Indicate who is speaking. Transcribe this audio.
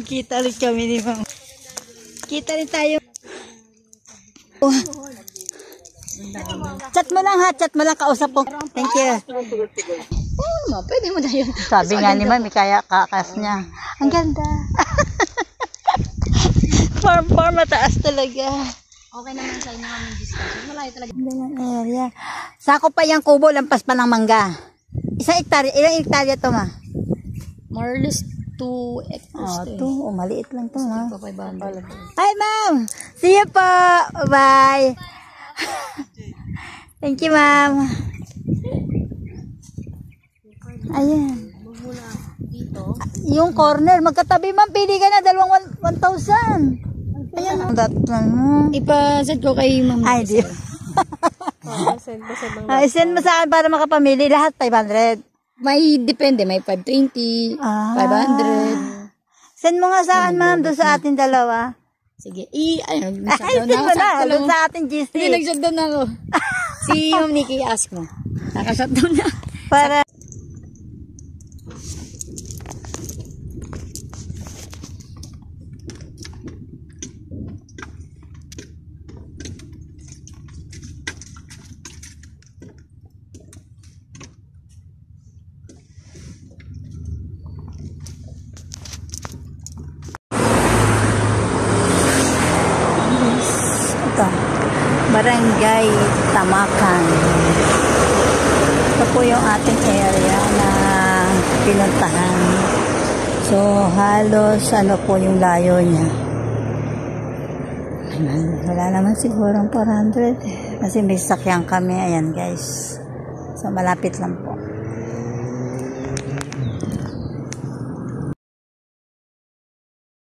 Speaker 1: Kita rin kami ni Ma'am. Kita rin tayo. Oh. Chat mo lang ha, chat mo lang, kausap ko. Thank you.
Speaker 2: Pwede mo na yun.
Speaker 1: Sabi nga ni Ma'am, kaya kakas niya. Ang ganda. Farm mataas talaga.
Speaker 2: Okay naman sa inyo kami discussion. Malayo talaga.
Speaker 1: Ganda ng area. Sako pa yung kubo, lampas pa ng mangga. Isang hektarya, ilang hektarya to ma?
Speaker 2: More or less 2 hectares.
Speaker 1: Maliit lang to ha.
Speaker 2: 500.
Speaker 1: Hi ma'am! See you po! Bye! Thank you ma'am. Ayan.
Speaker 2: Dito.
Speaker 1: Yung corner, magkatabi ma'am, pili ka na, 1,000. Ayan. Datlan mo.
Speaker 2: Ipa-send ko kay Ma'am.
Speaker 1: Ay, di. Send mo sa akin para makapamili. Lahat 500.
Speaker 2: May depende, may 520, 500.
Speaker 1: Send mo nga sa akin ma'am, doon sa ating dalawa.
Speaker 2: Sige.
Speaker 1: Send mo na, doon sa ating GC.
Speaker 2: Hindi, nag-shutdown na ako. Si Ma'am Nikki, ask mo. Naka-shutdown na.
Speaker 1: Para Barangay Tamakan. Ito po yung ating area na pinuntahan. So, halos ano po yung layo niya. Wala naman siguro 400. Kasi may sakyan kami. Ayan guys. So, malapit lang po.